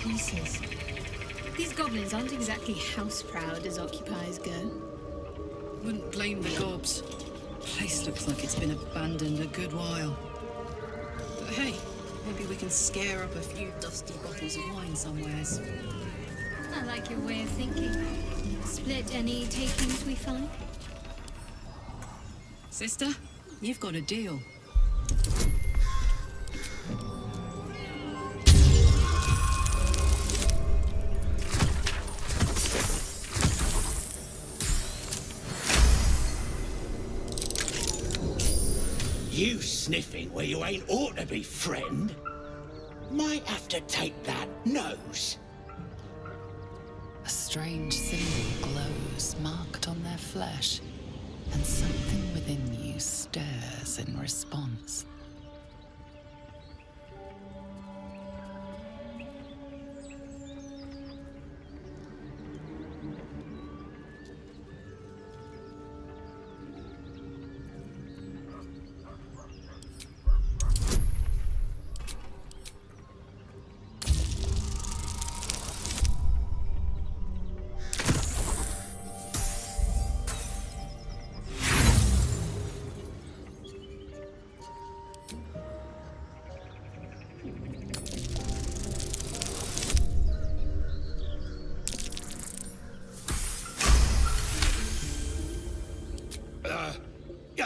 pieces. These goblins aren't exactly house-proud as occupiers go. Wouldn't blame the gobs. Place looks like it's been abandoned a good while. But hey, maybe we can scare up a few dusty bottles of wine somewheres. I like your way of thinking. Split any takings we find? Sister, you've got a deal. You sniffing where you ain't ought to be, friend? Might have to take that nose. A strange symbol glows, marked on their flesh, and something within you stirs in response.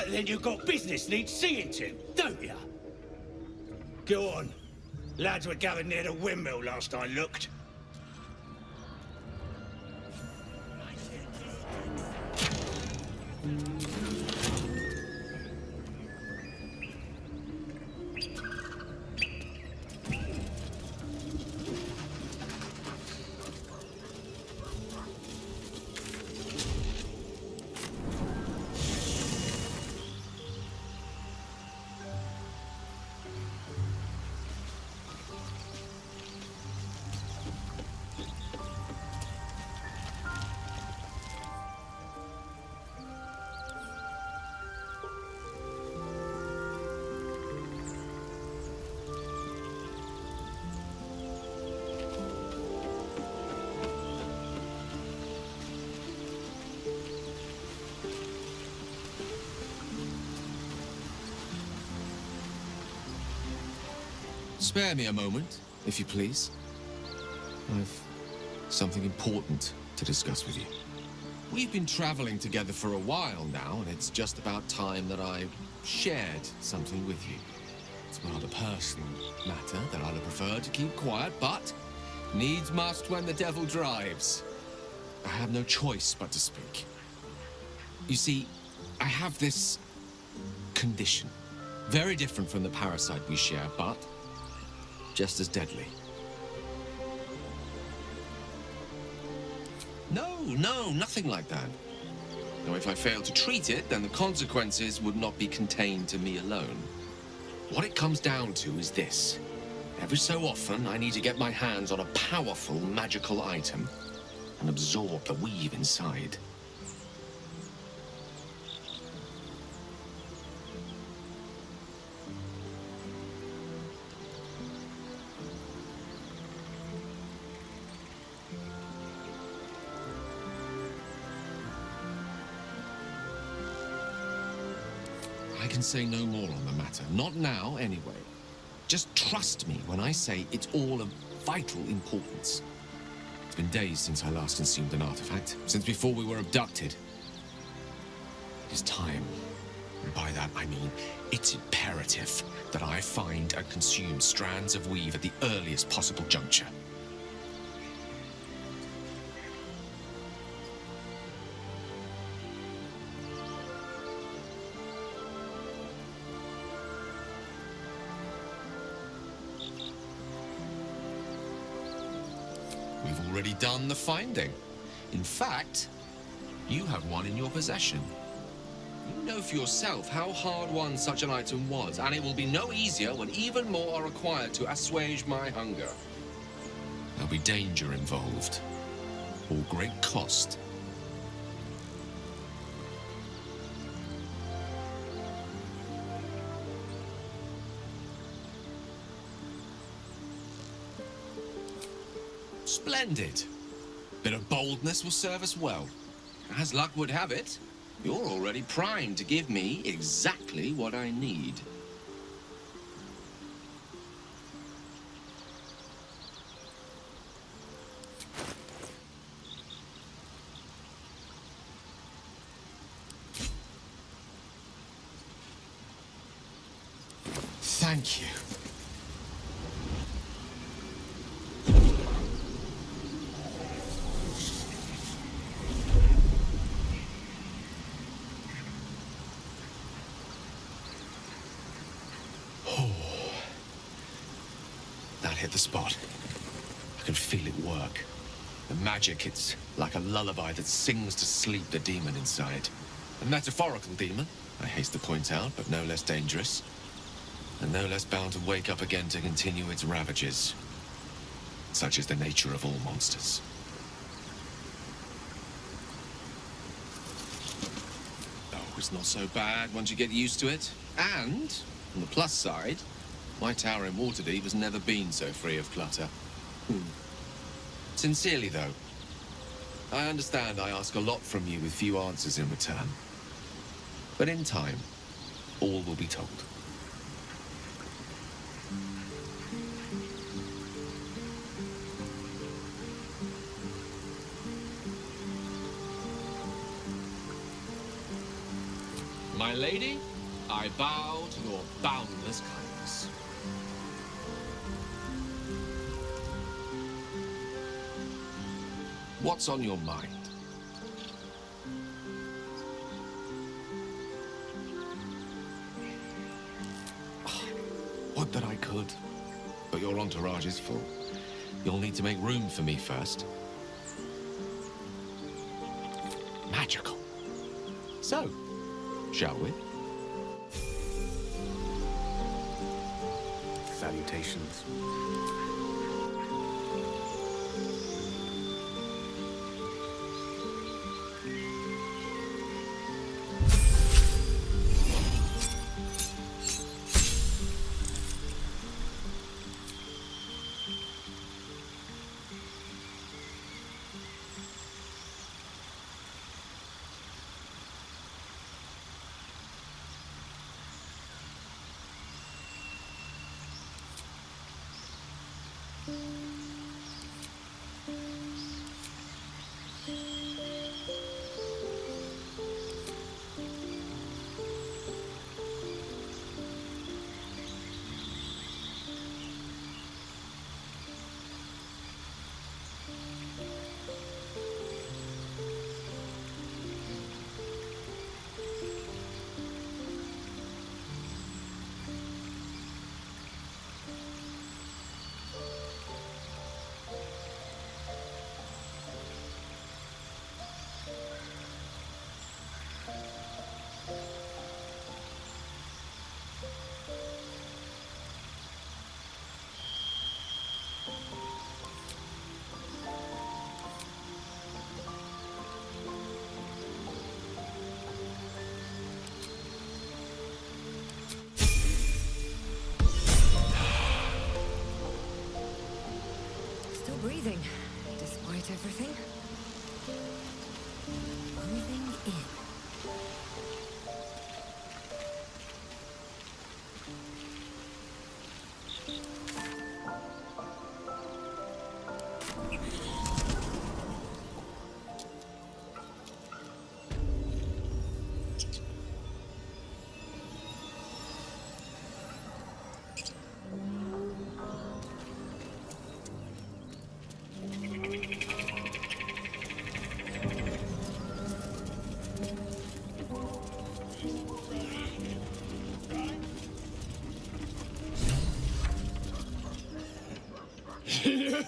Then you've got business needs seeing to, don't you? Go on. Lads were gathered near the windmill last I looked. Spare me a moment, if you please. I've something important to discuss with you. We've been traveling together for a while now, and it's just about time that I shared something with you. It's a rather personal matter that I'd have preferred to keep quiet, but needs must when the devil drives. I have no choice but to speak. You see, I have this condition. Very different from the parasite we share, but just as deadly. No, nothing like that. Now, if I fail to treat it, then the consequences would not be contained to me alone. What it comes down to is this. Every so often, I need to get my hands on a powerful magical item and absorb the weave inside. I can say no more on the matter. Not now, anyway. Just trust me when I say it's all of vital importance. It's been days since I last consumed an artifact, since before we were abducted. It is time. And by that, I mean it's imperative that I find and consume strands of weave at the earliest possible juncture. We've already done the finding. In fact, you have one in your possession. You know for yourself how hard-won such an item was, and it will be no easier when even more are required to assuage my hunger. There'll be danger involved, or great cost. Splendid. Bit of boldness will serve us well. As luck would have it, you're already primed to give me exactly what I need. Thank you. That hit the spot. I can feel it work. The magic, it's like a lullaby that sings to sleep the demon inside. A metaphorical demon, I haste to point out, but no less dangerous. And no less bound to wake up again to continue its ravages. Such is the nature of all monsters. Oh, it's not so bad once you get used to it. And, on the plus side, my tower in Waterdeep has never been so free of clutter. Sincerely, though, I understand I ask a lot from you with few answers in return. But in time, all will be told. My lady, I bow to your boundless kindness. What's on your mind? Would that I could. But your entourage is full. You'll need to make room for me first. Magical. So, shall we? Salutations. Breathing, despite everything. Breathing in.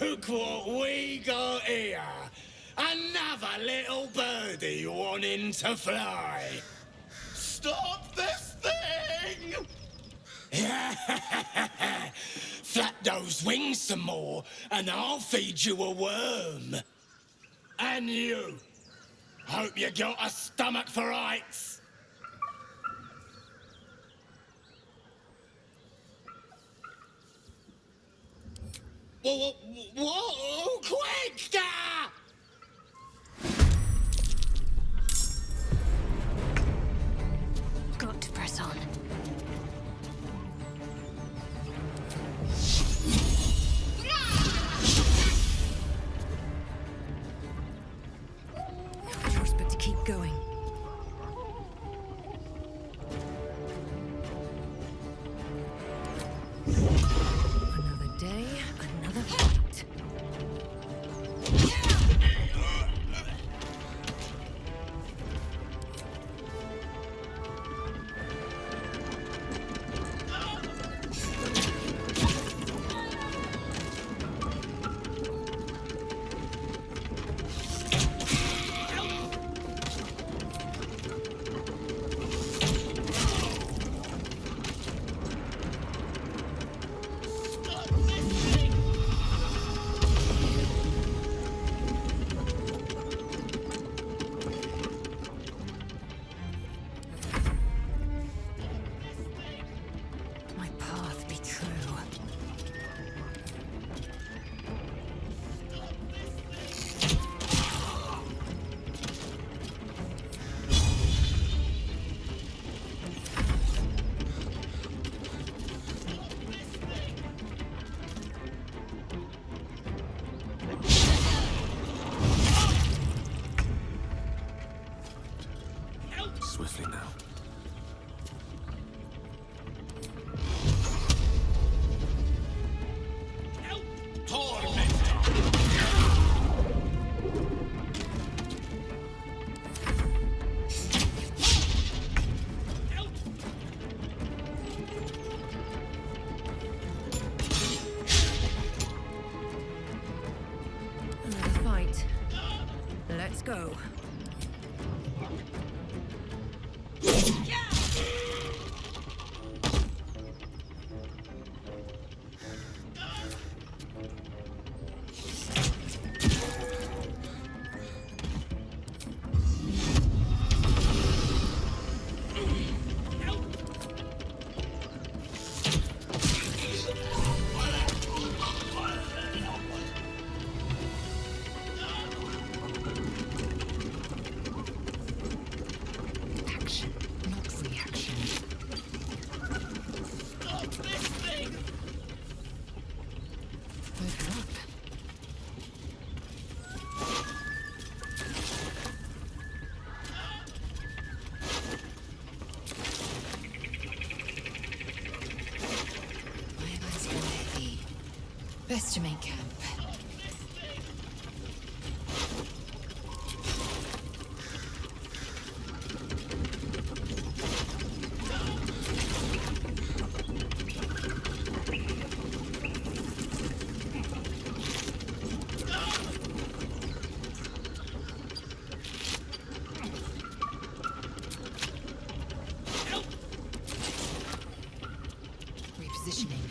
Look what we got here! Another little birdie wanting to fly! Stop this thing! Flap those wings some more, and I'll feed you a worm. And you! Hope you got a stomach for heights! Whoa, quick! Ah! Got to press on. Choice but to keep going. Another day, another fight. My path be true. Swiftly now. Another fight. Let's go. Action, not reaction. Good luck. My eyes go heavy. Best to make camp. Repositioning.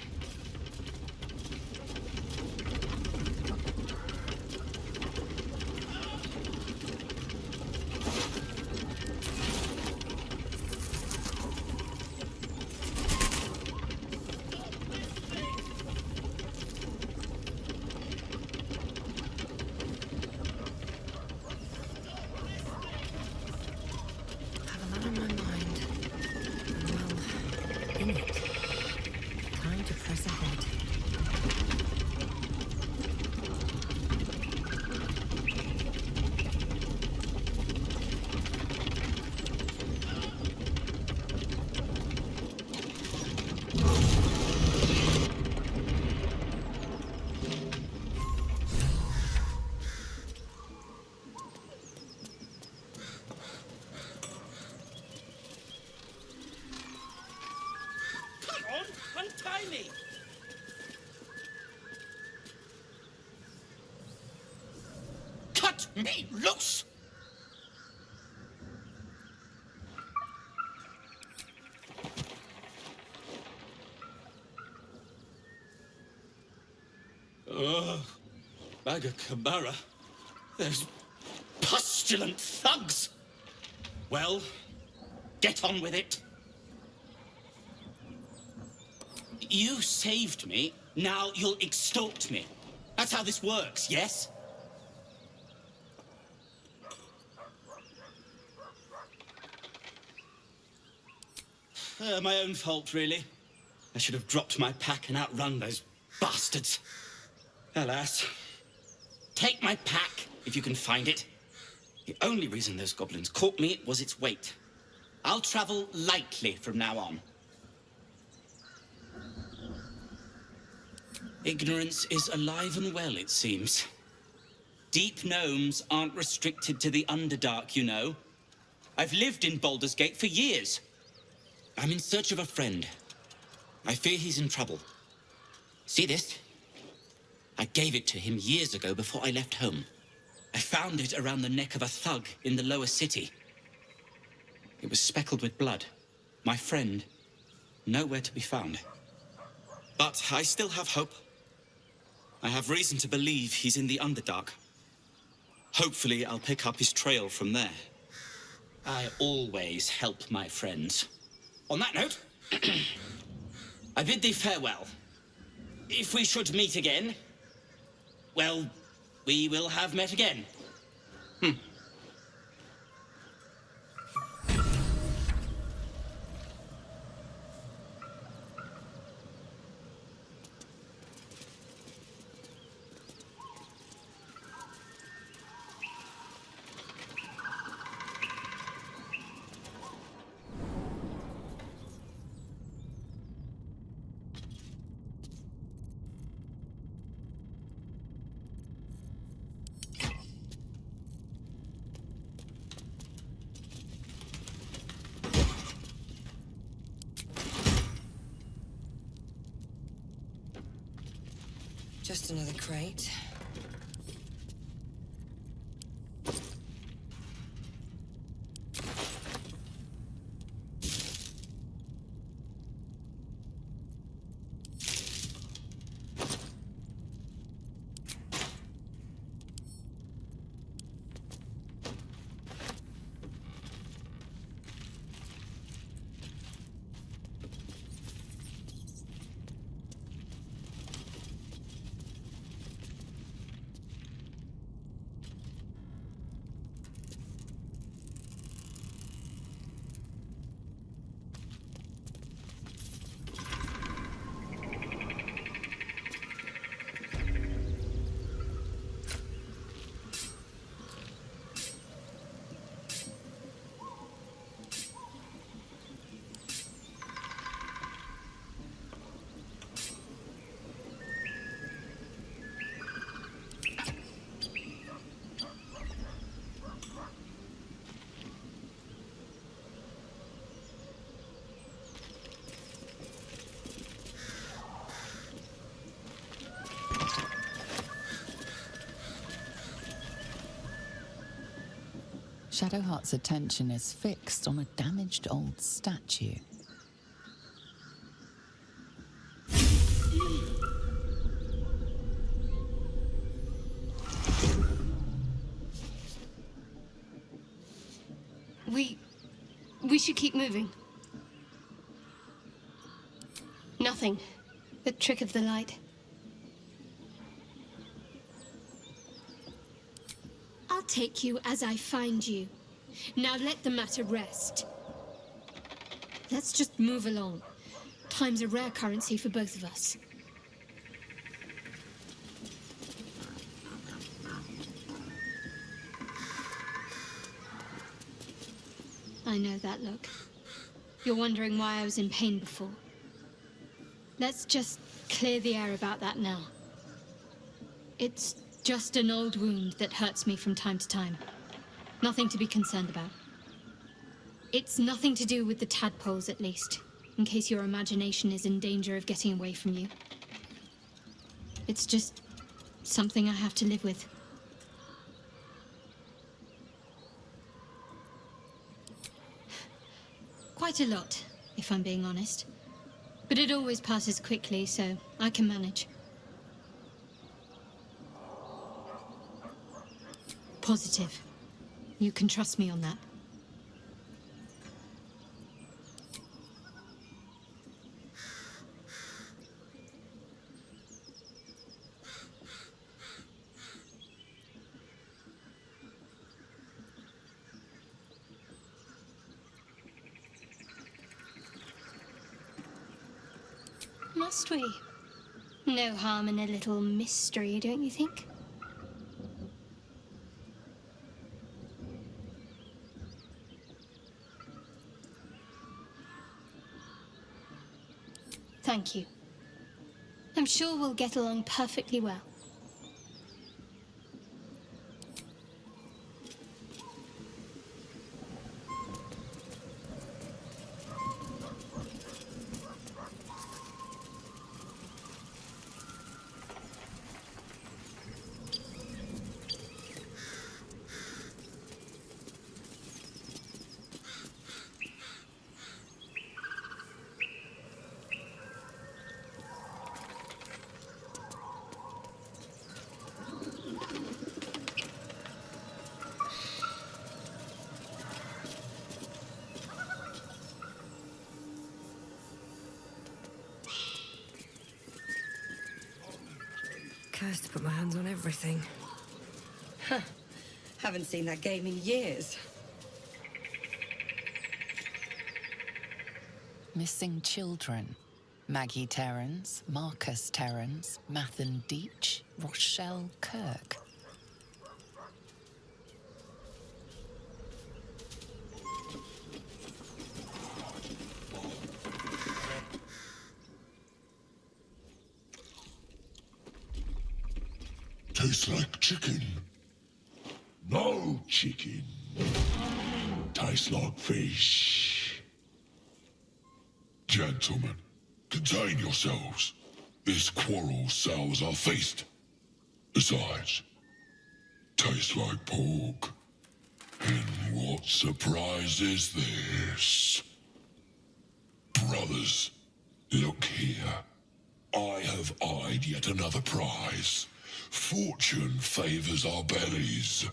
Have a lot on my mind. Well, in it. Time to press ahead. Come on, untie me! Cut me loose! Athom-Gamer. Those pustulant thugs! Well, get on with it. You saved me, now you'll extort me. That's how this works, yes? My own fault, really. I should have dropped my pack and outrun those bastards. Alas. Take my pack, if you can find it. The only reason those goblins caught me was its weight. I'll travel lightly from now on. Ignorance is alive and well, it seems. Deep gnomes aren't restricted to the Underdark, you know. I've lived in Baldur's Gate for years. I'm in search of a friend. I fear he's in trouble. See this? I gave it to him years ago before I left home. I found it around the neck of a thug in the lower city. It was speckled with blood. My friend, nowhere to be found. But I still have hope. I have reason to believe he's in the Underdark. Hopefully, I'll pick up his trail from there. I always help my friends. On that note, I bid thee farewell. If we should meet again, well, we will have met again. Just another crate. Shadowheart's attention is fixed on a damaged old statue. We should keep moving. Nothing. The trick of the light. I'll take you as I find you. Now let the matter rest. Let's just move along. Time's a rare currency for both of us. I know that look. You're wondering why I was in pain before. Let's just clear the air about that now. It's just an old wound that hurts me from time to time. Nothing to be concerned about. It's nothing to do with the tadpoles, at least, in case your imagination is in danger of getting away from you. It's just something I have to live with. Quite a lot, if I'm being honest. But it always passes quickly, so I can manage. Positive. You can trust me on that. must we? No harm in a little mystery, don't you think? Thank you. I'm sure we'll get along perfectly well. Cursed to put my hands on everything. Huh. Haven't seen that game in years. Missing children. Maggie Terrance, Marcus Terrance, Mathan Deach, Rochelle Kirk. Tastes like chicken. No chicken. Tastes like fish. Gentlemen, contain yourselves. This quarrel sours our feast. Besides, tastes like pork. And what surprise is this? Brothers, look here. I have eyed yet another prize. Fortune favors our bellies.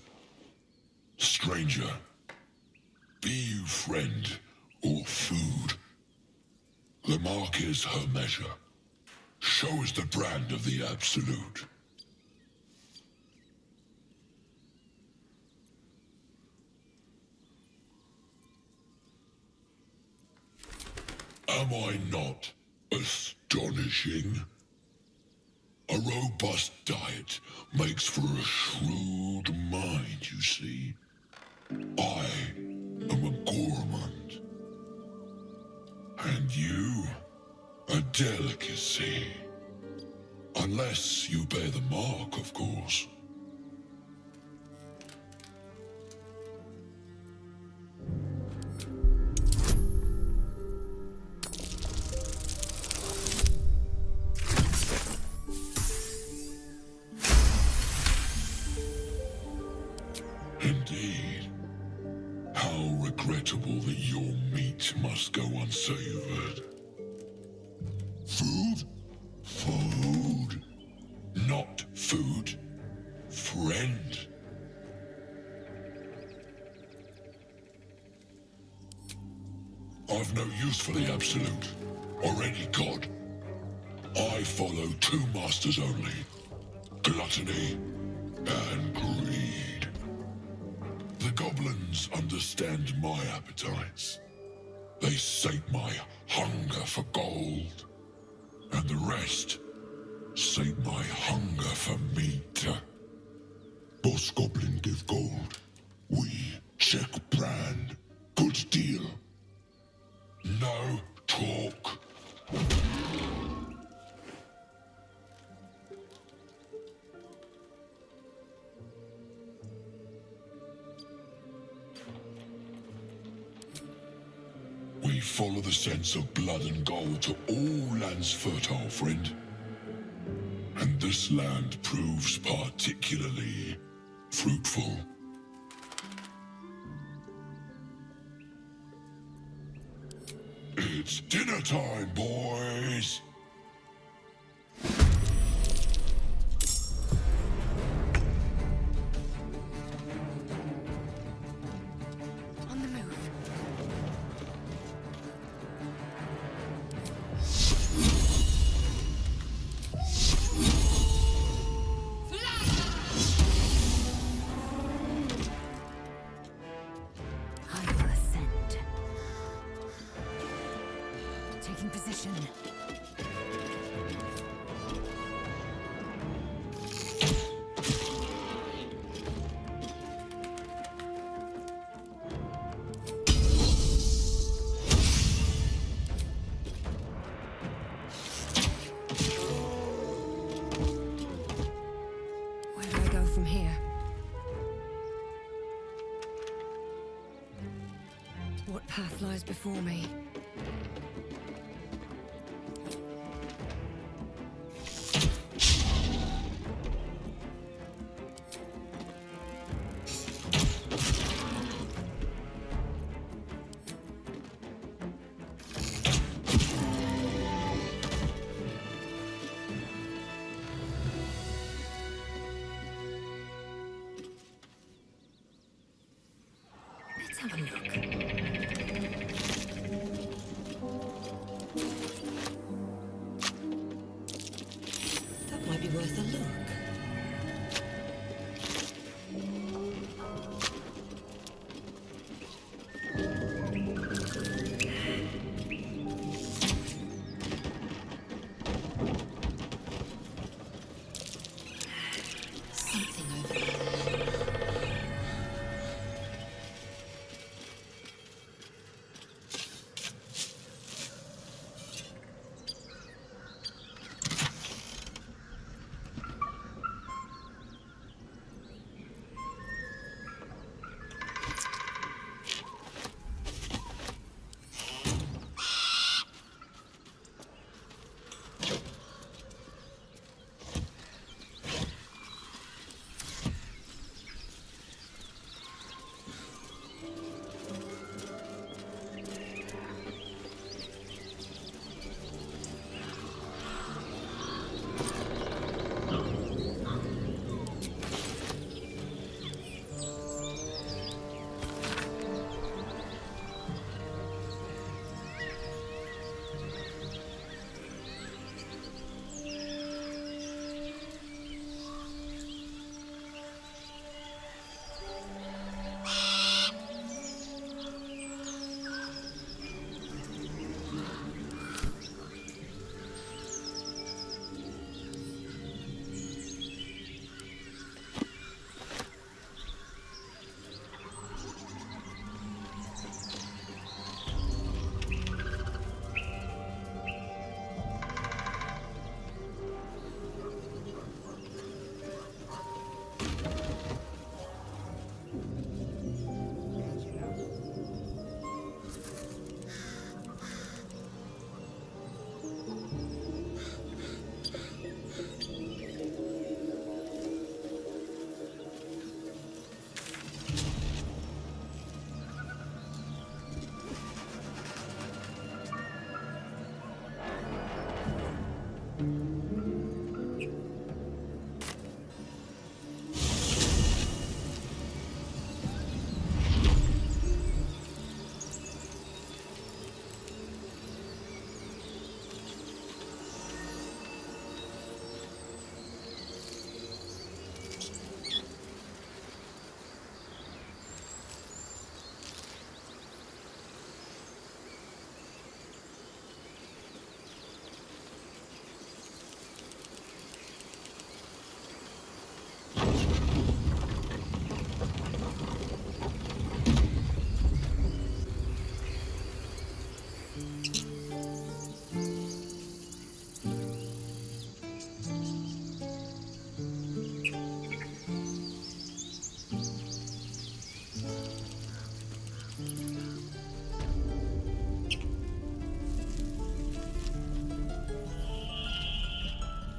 Stranger, be you friend or food. The mark is her measure. Show us the brand of the absolute. Am I not astonishing? A robust diet makes for a shrewd mind, you see. I am a gourmand. And you, a delicacy. Unless you bear the mark, of course. Indeed. How regrettable that your meat must go unsavored. Food? Food. Not food. Friend. I've no use for the absolute, or any god. I follow two masters only. Gluttony and greed. The goblins understand my appetites. They sate my hunger for gold. And the rest sate my hunger for meat. Boss Goblin give gold. We check brand. Good deal. No talk. We follow the sense of blood and gold to all lands fertile, friend. And this land proves particularly fruitful. It's dinner time, boys! On the move. I will ascend. Taking position. what path lies before me. Let's have a look. That might be worth a look. Something over there.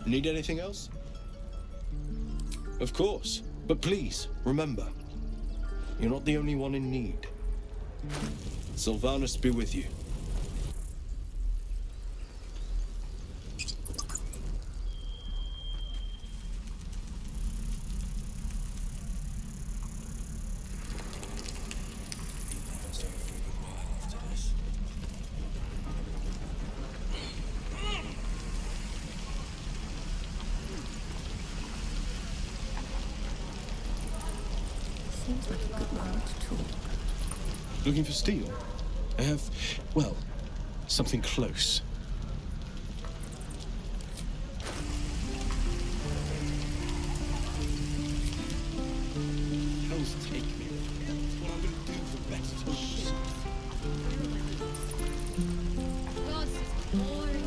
Need anything else? Of course, but please, remember, you're not the only one in need. Sylvanus be with you. Seems like a good moment to talk. Looking for steel? I have, well, something close. Hell's take me. That's what I'm going to do for better times. God, this is boring.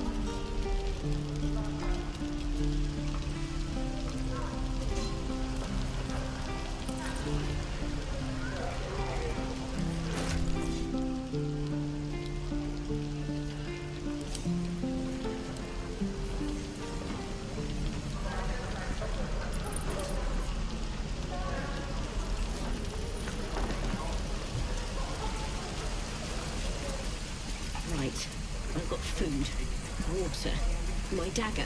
water. My dagger.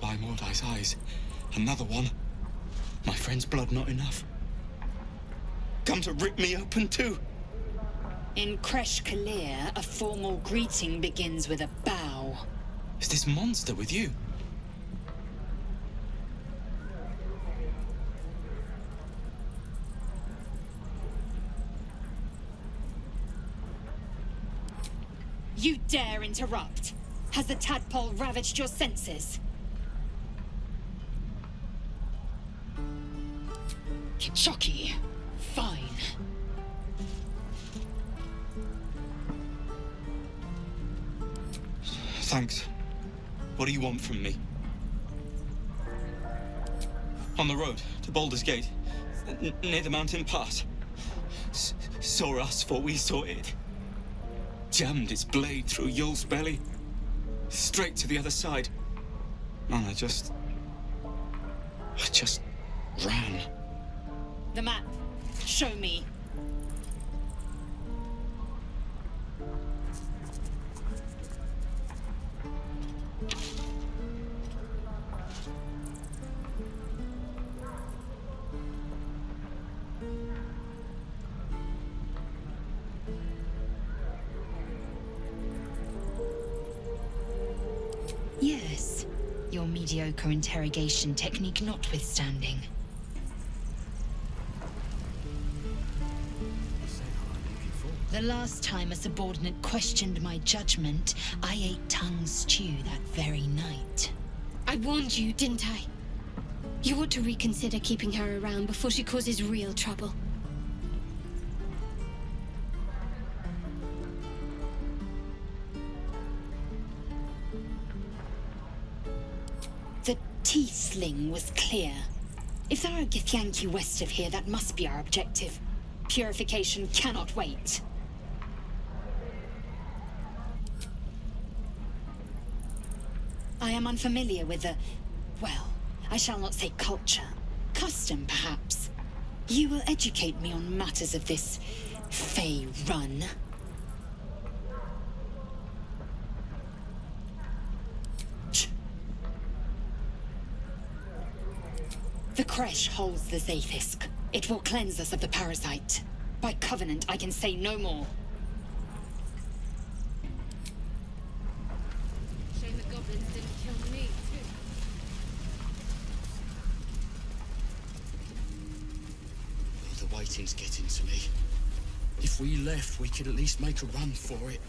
By Mordai's eyes. Another one. My friend's blood not enough. Come to rip me open too. In Kresh Kalir, a formal greeting begins with a bow. Is this monster with you? You dare interrupt? Has the tadpole ravaged your senses? Kitchoki. Fine. Thanks. What do you want from me? On the road to Baldur's Gate, near the mountain pass. Saw us, for we saw it. Jammed its blade through Yul's belly, straight to the other side. And I just ran. The map. Show me. Yes, your mediocre interrogation technique notwithstanding. The last time a subordinate questioned my judgment, I ate tongue stew that very night. I warned you, didn't I? You ought to reconsider keeping her around before she causes real trouble. The Tiefling was clear. If there are Githyanki west of here, that must be our objective. Purification cannot wait. I am unfamiliar with the... well, I shall not say culture. Custom, perhaps. You will educate me on matters of this... Fey run. The Kresh holds the Zaithisk. It will cleanse us of the parasite. By covenant, I can say no more. Shame the goblins didn't kill me, too. Oh, the waiting's getting to me. If we left, we could at least make a run for it.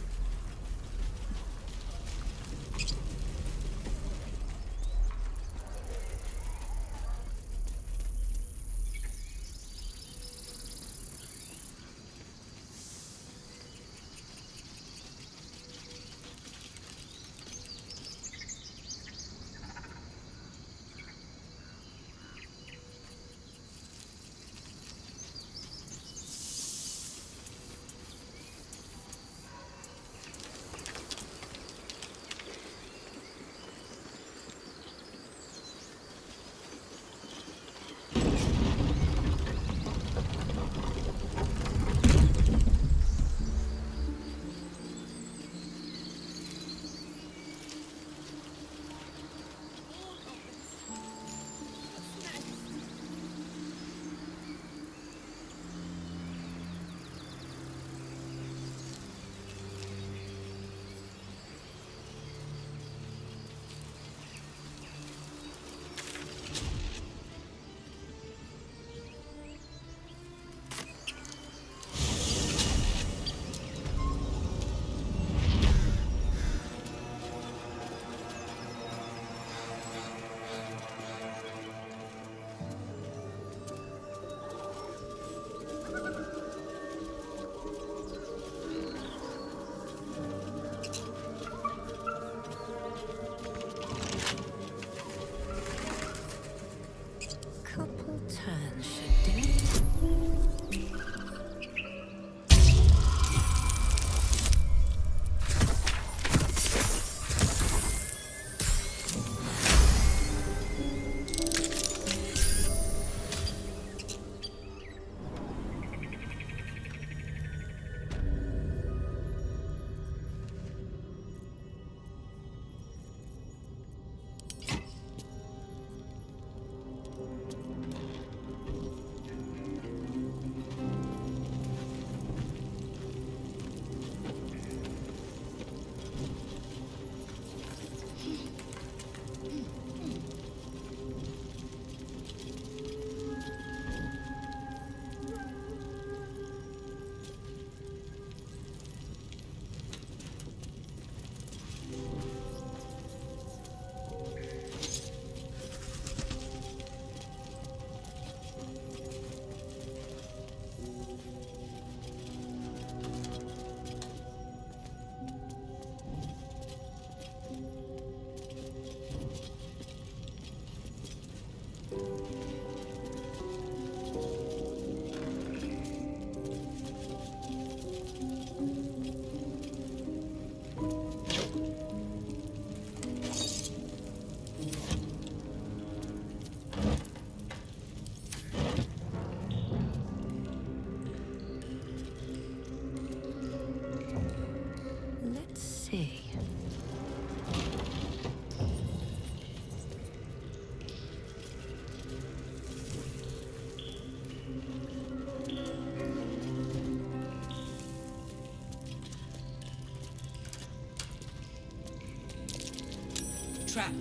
trap.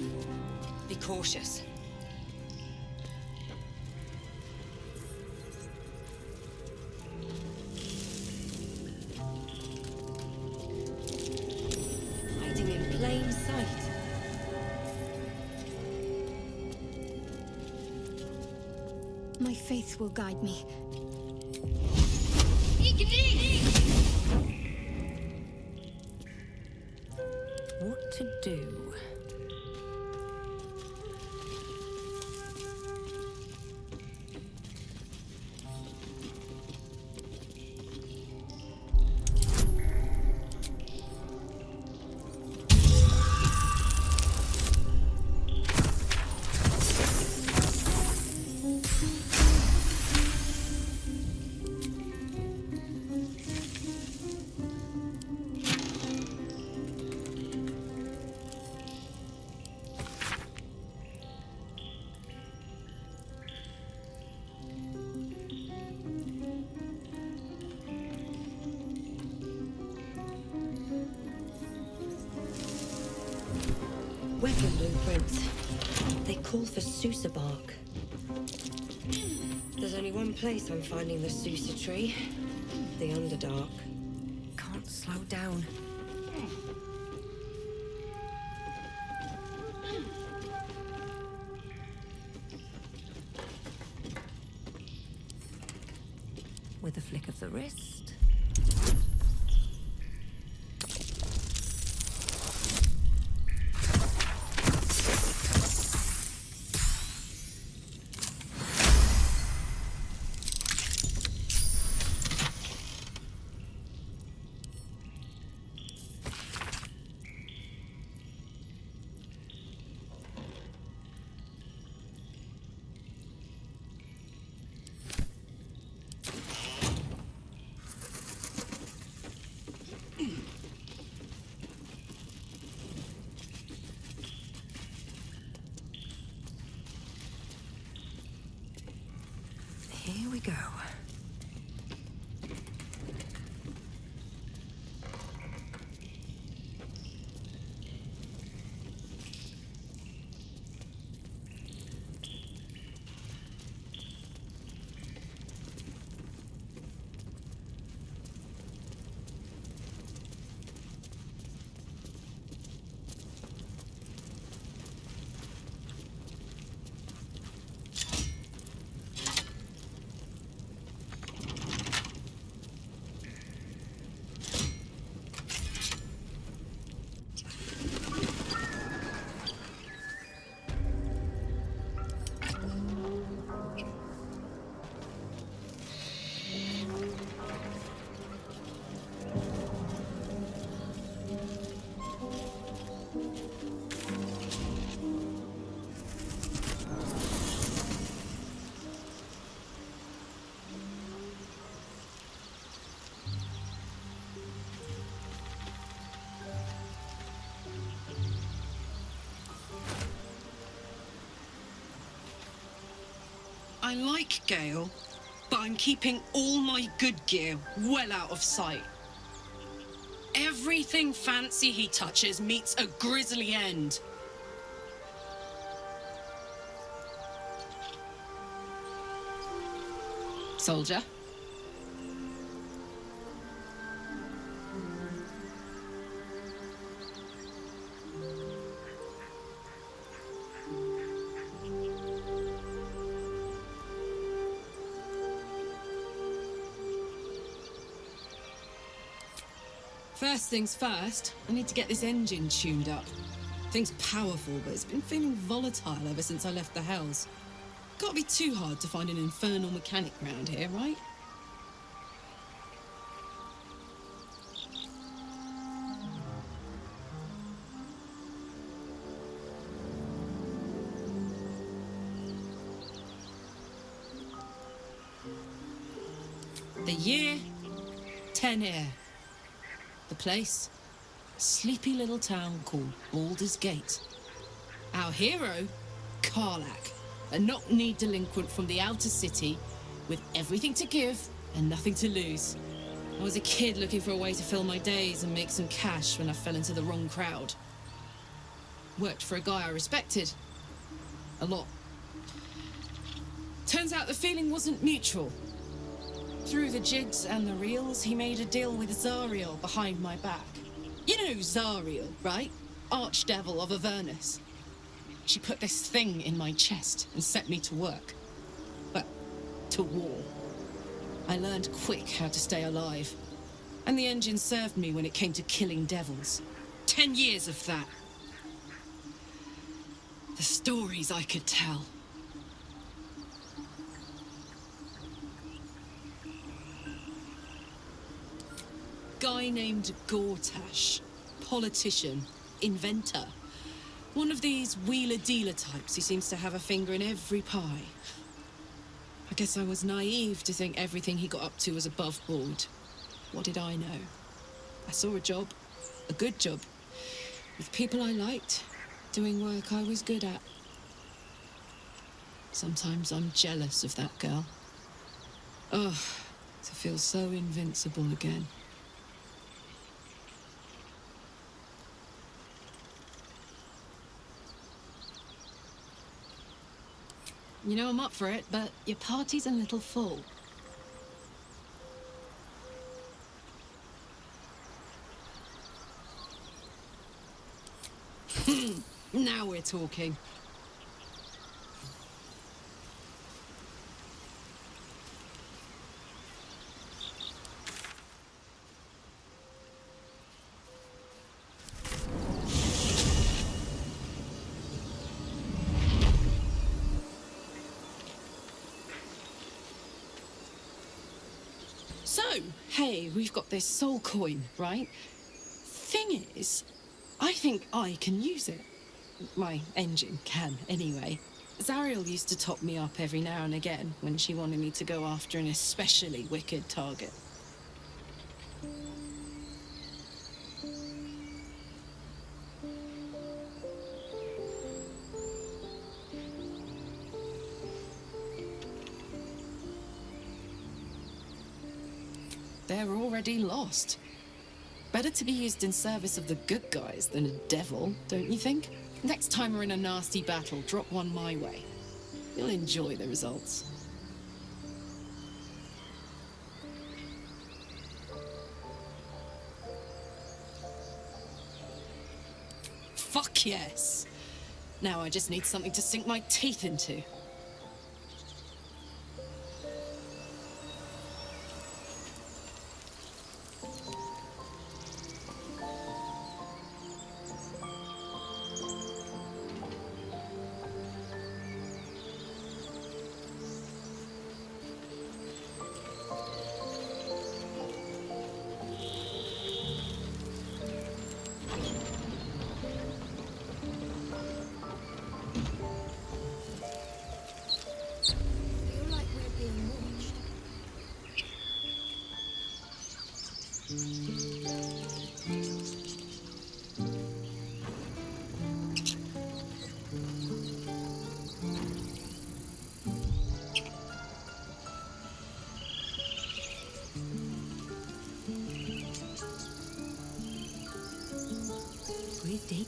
Be cautious. Hiding in plain sight. My faith will guide me. What to do? Weapon blueprints. They call for Sousa bark. There's only one place I'm finding the Sousa tree. The Underdark. Can't slow down. With a flick of the wrist. Here we go. I like Gale, but I'm keeping all my good gear well out of sight. Everything fancy he touches meets a grisly end. Soldier? First things first, I need to get this engine tuned up. Thing's powerful, but it's been feeling volatile ever since I left the Hells. Can't be too hard to find an infernal mechanic round here, right? The year, 10 air. The place, sleepy little town called Baldur's Gate. Our hero, Karlach, a knock-kneed delinquent from the outer city with everything to give and nothing to lose. I was a kid looking for a way to fill my days and make some cash when I fell into the wrong crowd. Worked for a guy I respected. A lot. Turns out the feeling wasn't mutual. Through the jigs and the reels, he made a deal with Zariel behind my back. You know Zariel, right? Archdevil of Avernus. She put this thing in my chest and set me to work. Well, to war. I learned quick how to stay alive. And the engine served me when it came to killing devils. 10 years of that. The stories I could tell. Guy named Gortash. Politician. Inventor. One of these wheeler-dealer types who seems to have a finger in every pie. I guess I was naive to think everything he got up to was above board. What did I know? I saw a job. A good job. With people I liked. Doing work I was good at. Sometimes I'm jealous of that girl. Oh, to feel so invincible again. You know I'm up for it, but your party's a little full. Now we're talking. So, hey, we've got this soul coin, right? Thing is, I think I can use it. My engine can, anyway. Zariel used to top me up every now and again when she wanted me to go after an especially wicked target. They're already lost. Better to be used in service of the good guys than a devil, don't you think? Next time we're in a nasty battle, drop one my way. You'll enjoy the results. Fuck yes! Now I just need something to sink my teeth into. Breathe deep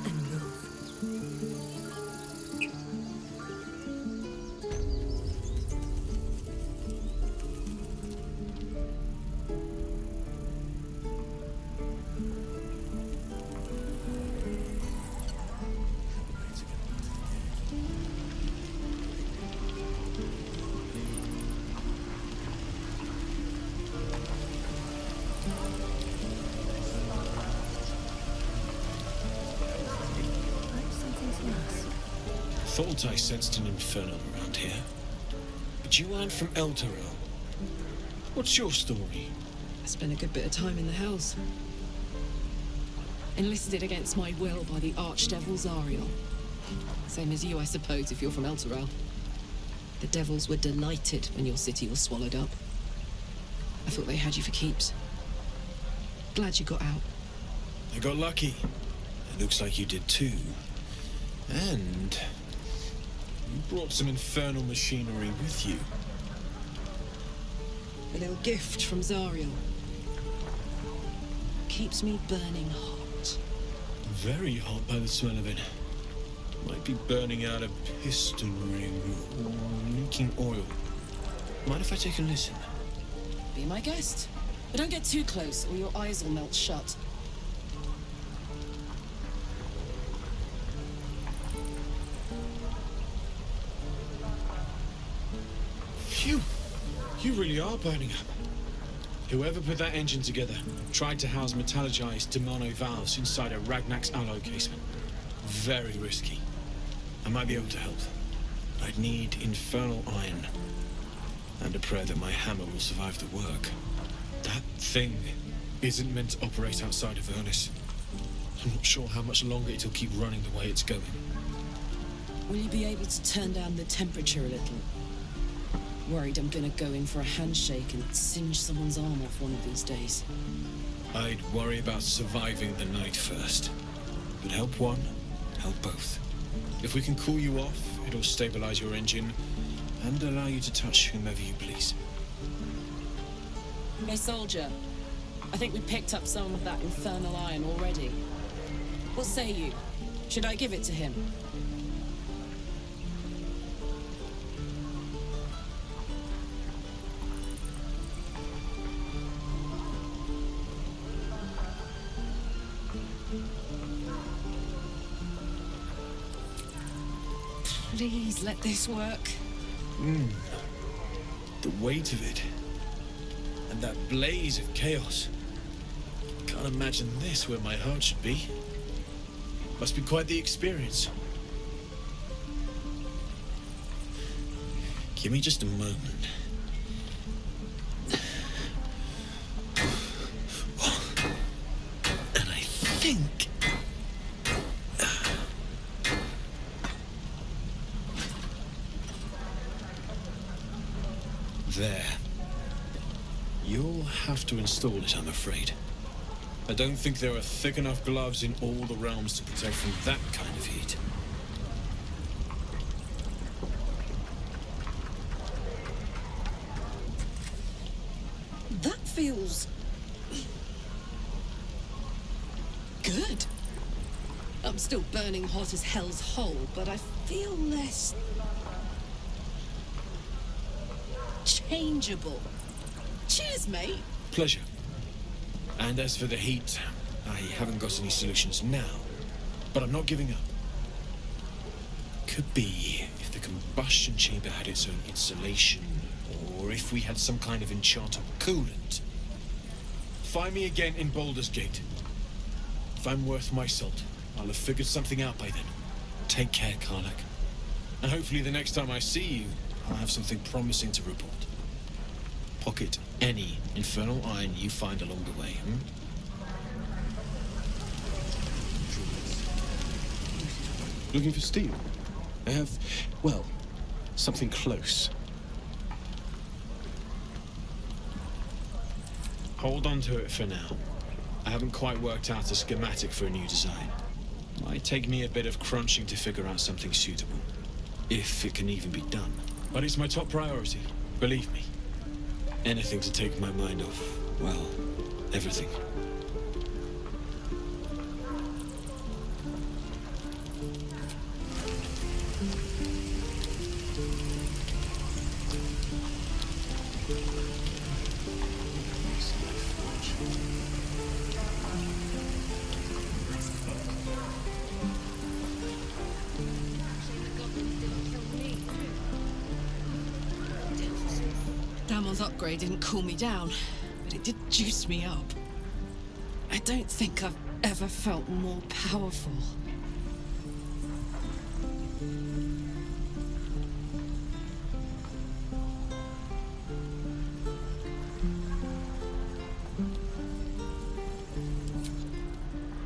and move. Thought I sensed an infernal around here. But you aren't from Elturel. What's your story? I spent a good bit of time in the Hells. Enlisted against my will by the Archdevil Zariel. Same as you, I suppose, if you're from Elturel. The devils were delighted when your city was swallowed up. I thought they had you for keeps. Glad you got out. I got lucky. It looks like you did too. And you brought some infernal machinery with you. A little gift from Zariel. Keeps me burning hot. very hot by the smell of it. Might be burning out a piston ring or leaking oil. Mind if I take a listen? Be my guest. But don't get too close or your eyes will melt shut. Phew! You really are burning up. Whoever put that engine together tried to house metallogized Demano valves inside a Ragnak's alloy casement. Very risky. I might be able to help. I'd need infernal iron. And a prayer that my hammer will survive the work. That thing isn't meant to operate outside of Vernus. I'm not sure how much longer it'll keep running the way it's going. Will you be able to turn down the temperature a little? Worried I'm gonna go in for a handshake and singe someone's arm off one of these days. I'd worry about surviving the night first. But help one, help both. If we can cool you off, it'll stabilize your engine and allow you to touch whomever you please. Hey, soldier. I think we picked up some of that infernal iron already. What say you? Should I give it to him? Please let this work. The weight of it. And that blaze of chaos. Can't imagine this where my heart should be. Must be quite the experience. Give me just a moment. And I think... There. You'll have to install it, I'm afraid. I don't think there are thick enough gloves in all the realms to protect from that kind of heat. That feels... good. I'm still burning hot as hell's hole, but I feel less... changeable. Cheers, mate. Pleasure. And as for the heat, I haven't got any solutions now, but I'm not giving up. Could be if the combustion chamber had its own insulation, or if we had some kind of enchanted coolant. Find me again in Baldur's Gate. If I'm worth my salt, I'll have figured something out by then. Take care, Karlach. And hopefully the next time I see you, I'll have something promising to report. Pocket any infernal iron you find along the way, Looking for steel? I have, well, something close. Hold on to it for now. I haven't quite worked out a schematic for a new design. Might take me a bit of crunching to figure out something suitable. If it can even be done. But it's my top priority, believe me. Anything to take my mind off, well, everything. Damon's upgrade didn't cool me down, but it did juice me up. I don't think I've ever felt more powerful.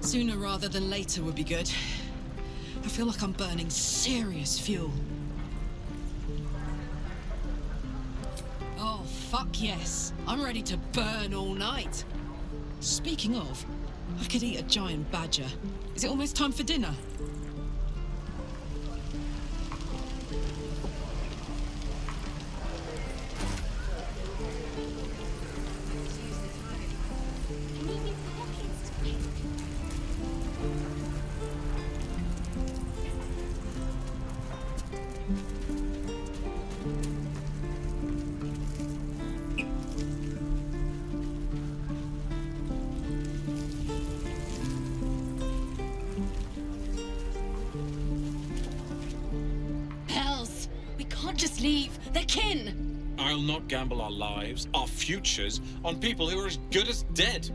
Sooner rather than later would be good. I feel like I'm burning serious fuel. Oh, fuck yes. I'm ready to burn all night. Speaking of, I could eat a giant badger. Is it almost time for dinner? leave. They're kin. I'll not gamble our lives, our futures, on people who are as good as dead.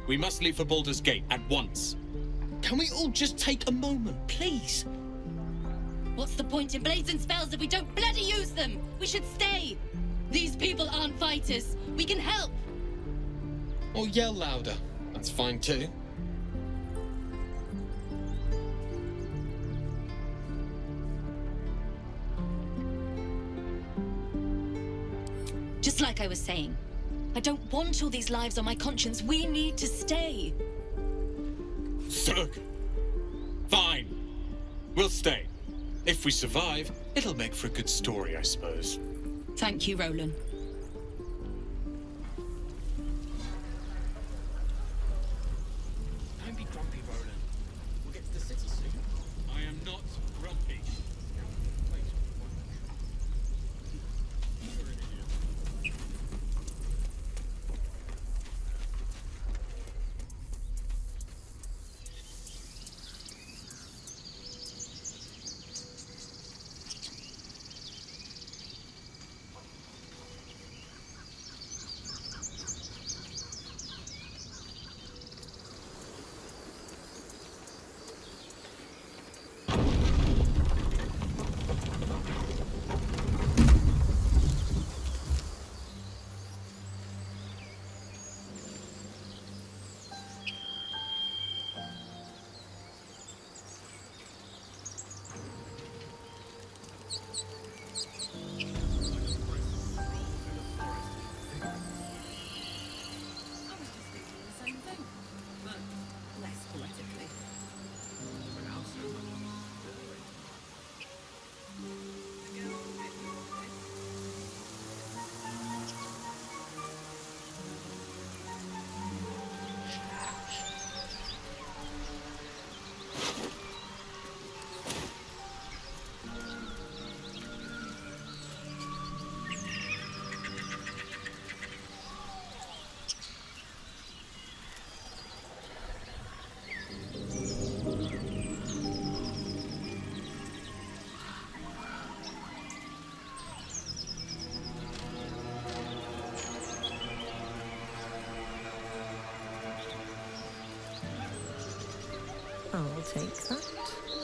We must leave for Baldur's Gate at once. Can we all just take a moment, please? What's the point in blazing spells if we don't bloody use them? We should stay. These people aren't fighters. We can help. Or yell louder. That's fine too. Just like I was saying, I don't want all these lives on my conscience. We need to stay. Zerg. Fine. We'll stay. If we survive, it'll make for a good story, I suppose. Thank you, Roland. Don't be grumpy, Roland. We'll get to the city soon. I am not grumpy. I'll take that.